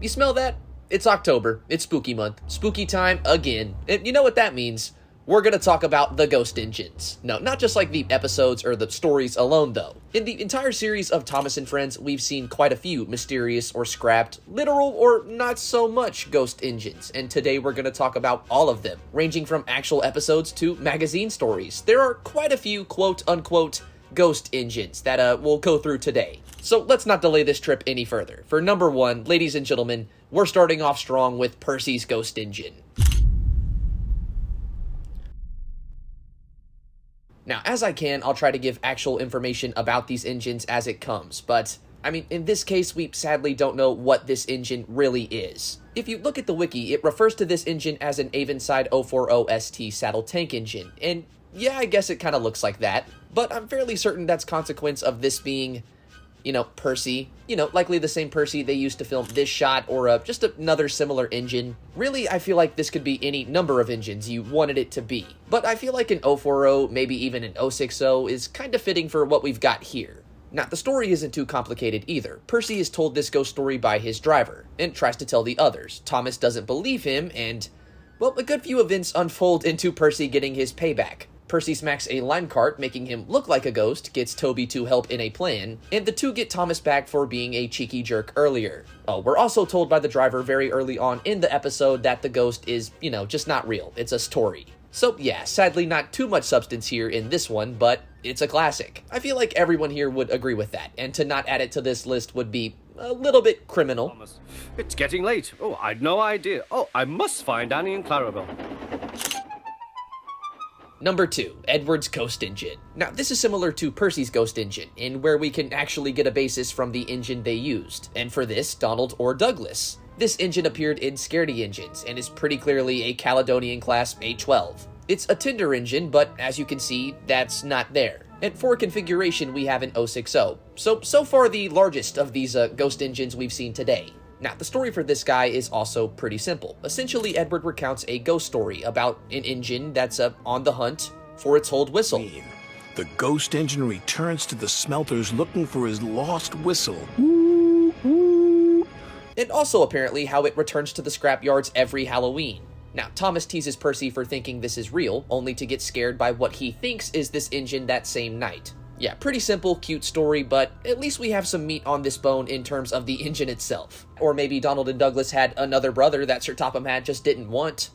you smell that? It's October. It's spooky month. Spooky time again. And you know what that means? We're going to talk about the ghost engines. No, not just like the episodes or the stories alone, though. In the entire series of Thomas and Friends, we've seen quite a few mysterious or scrapped, literal or not so much ghost engines, and today we're going to talk about all of them, ranging from actual episodes to magazine stories. There are quite a few quote-unquote ghost engines that we'll go through today. So let's not delay this trip any further. For number one, ladies and gentlemen, we're starting off strong with Percy's ghost engine. Now, as I can, I'll try to give actual information about these engines as it comes, but, I mean, in this case, we sadly don't know what this engine really is. If you look at the wiki, it refers to this engine as an Avonside 040ST saddle tank engine, and yeah, I guess it kind of looks like that, but I'm fairly certain that's consequence of this being, you know, Percy, likely the same Percy they used to film this shot, or just another similar engine. Really, I feel like this could be any number of engines you wanted it to be, but I feel like an 040, maybe even an 060, is kind of fitting for what we've got here. Now, the story isn't too complicated either. Percy is told this ghost story by his driver, and tries to tell the others. Thomas doesn't believe him, and, well, a good few events unfold into Percy getting his payback. Percy smacks a lime cart, making him look like a ghost, gets Toby to help in a plan, and the two get Thomas back for being a cheeky jerk earlier. Oh, we're also told by the driver very early on in the episode that the ghost is, just not real. It's a story. So yeah, sadly not too much substance here in this one, but it's a classic. I feel like everyone here would agree with that, and to not add it to this list would be a little bit criminal. Thomas, it's getting late. Oh, I'd no idea. Oh, I must find Annie and Clarabelle. Number 2, Edward's ghost engine. Now, this is similar to Percy's ghost engine, in where we can actually get a basis from the engine they used, and for this, Donald or Douglas. This engine appeared in Scaredy Engines, and is pretty clearly a Caledonian class A12. It's a Tinder engine, but as you can see, that's not there. And for configuration, we have an 060, so far the largest of these ghost engines we've seen today. Now, the story for this guy is also pretty simple. Essentially, Edward recounts a ghost story about an engine that's on the hunt for its old whistle. The ghost engine returns to the smelters looking for his lost whistle. And also, apparently, how it returns to the scrapyards every Halloween. Now, Thomas teases Percy for thinking this is real, only to get scared by what he thinks is this engine that same night. Yeah, pretty simple, cute story, but at least we have some meat on this bone in terms of the engine itself. Or maybe Donald and Douglas had another brother that Sir Topham Hatt just didn't want.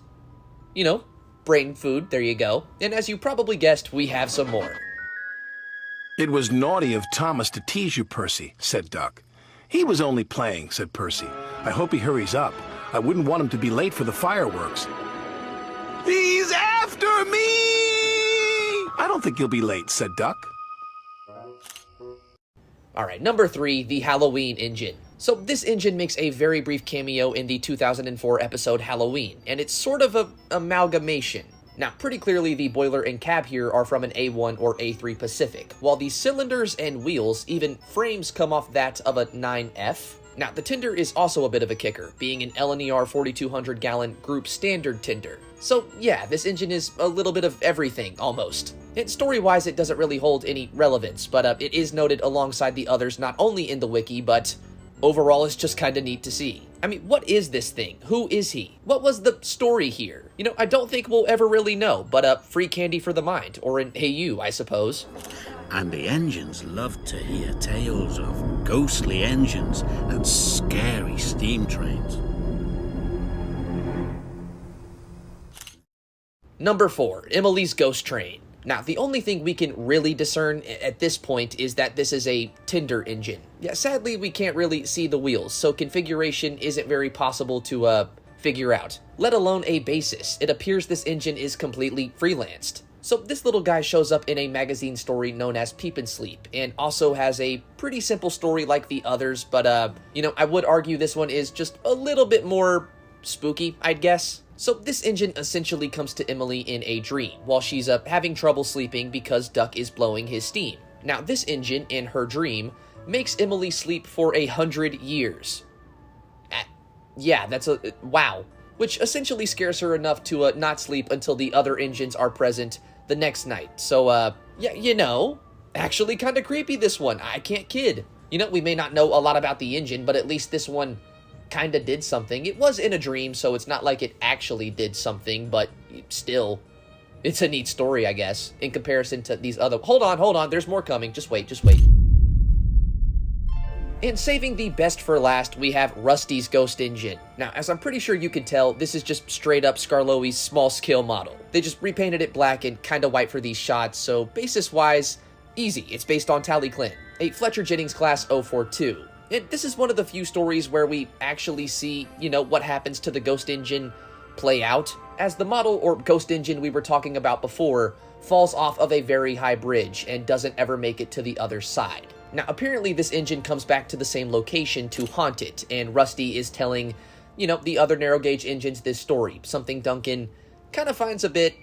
Brain food, there you go. And as you probably guessed, we have some more. It was naughty of Thomas to tease you, Percy, said Duck. He was only playing, said Percy. I hope he hurries up. I wouldn't want him to be late for the fireworks. He's after me! I don't think he'll be late, said Duck. Alright, number 3, the Halloween engine. So this engine makes a very brief cameo in the 2004 episode Halloween, and it's sort of an amalgamation. Now, pretty clearly the boiler and cab here are from an A1 or A3 Pacific, while the cylinders and wheels, even frames, come off that of a 9F. Now, the tender is also a bit of a kicker, being an LNER 4,200 gallon group standard tender. So yeah, this engine is a little bit of everything, almost. And story-wise, it doesn't really hold any relevance, but it is noted alongside the others not only in the wiki, but overall it's just kinda neat to see. I mean, what is this thing? Who is he? What was the story here? I don't think we'll ever really know, but free candy for the mind, or an Hey You, I suppose. And the engines loved to hear tales of ghostly engines and scary steam trains. Number 4, Emily's Ghost Train. Now, the only thing we can really discern at this point is that this is a Tinder engine. Yeah, sadly, we can't really see the wheels, so configuration isn't very possible to figure out, let alone a basis. It appears this engine is completely freelanced. So this little guy shows up in a magazine story known as Peep and Sleep, and also has a pretty simple story like the others, but I would argue this one is just a little bit more spooky, I'd guess. So this engine essentially comes to Emily in a dream, while she's having trouble sleeping because Duck is blowing his steam. Now this engine, in her dream, makes Emily sleep for 100 years. Yeah, that's wow. Which essentially scares her enough to not sleep until the other engines are present the next night. So, yeah, actually kind of creepy, this one. I can't kid. We may not know a lot about the engine, but at least this one kinda did something. It was in a dream, so it's not like it actually did something, but still, it's a neat story, I guess, in comparison to these other... Hold on, there's more coming. Just wait. And saving the best for last, we have Rusty's Ghost Engine. Now, as I'm pretty sure you can tell, this is just straight up Skarloey's small-scale model. They just repainted it black and kinda white for these shots, so basis-wise, easy. It's based on Tally Clint, a Fletcher Jennings class 042. And this is one of the few stories where we actually see, what happens to the Ghost Engine play out, as the model or Ghost Engine we were talking about before falls off of a very high bridge and doesn't ever make it to the other side. Now, apparently this engine comes back to the same location to haunt it, and Rusty is telling, the other narrow gauge engines this story, something Duncan kind of finds a bit,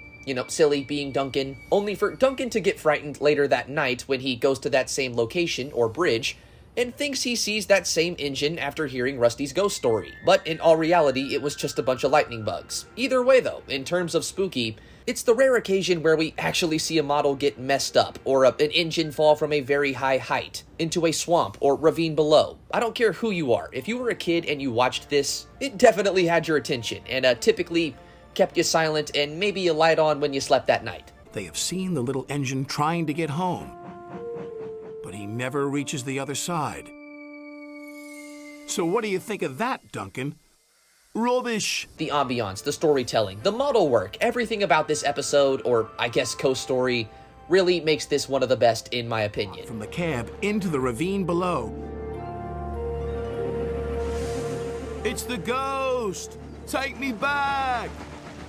silly being Duncan, only for Duncan to get frightened later that night when he goes to that same location, or bridge, and thinks he sees that same engine after hearing Rusty's ghost story. But in all reality, it was just a bunch of lightning bugs. Either way though, in terms of spooky, it's the rare occasion where we actually see a model get messed up, or an engine fall from a very high height into a swamp or ravine below. I don't care who you are. If you were a kid and you watched this, it definitely had your attention, and typically kept you silent and maybe a light on when you slept that night. They have seen the little engine trying to get home, but he never reaches the other side. So what do you think of that, Duncan? Rubbish! The ambiance, the storytelling, the model work, everything about this episode, or I guess co-story, really makes this one of the best in my opinion. From the cab into the ravine below. It's the ghost! Take me back!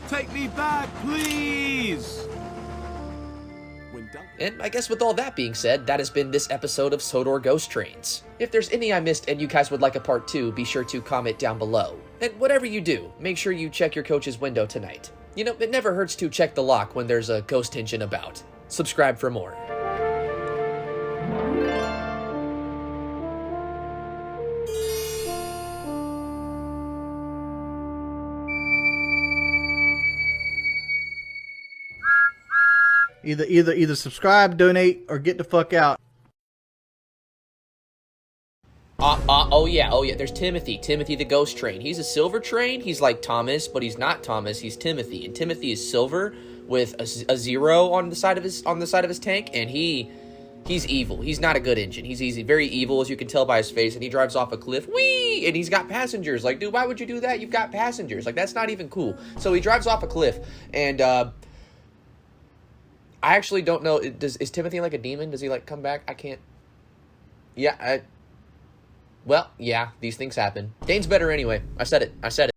Take me back, please! And I guess with all that being said, that has been this episode of Sodor Ghost Trains. If there's any I missed and you guys would like a part 2, be sure to comment down below. And whatever you do, make sure you check your coach's window tonight. It never hurts to check the lock when there's a ghost engine about. Subscribe for more. Either subscribe, donate, or get the fuck out. Oh yeah, there's Timothy the Ghost Train. He's a silver train. He's like Thomas, but he's not Thomas, he's Timothy. And Timothy is silver with a 0 on the side of his tank, and he's evil. He's not a good engine. He's very evil, as you can tell by his face, and he drives off a cliff. Whee! And he's got passengers. Like, dude, why would you do that? You've got passengers. Like, that's not even cool. So he drives off a cliff, and I actually don't know. Is Timothy like a demon? Does he like come back? I can't. Yeah, well, yeah, these things happen. Dane's better anyway. I said it.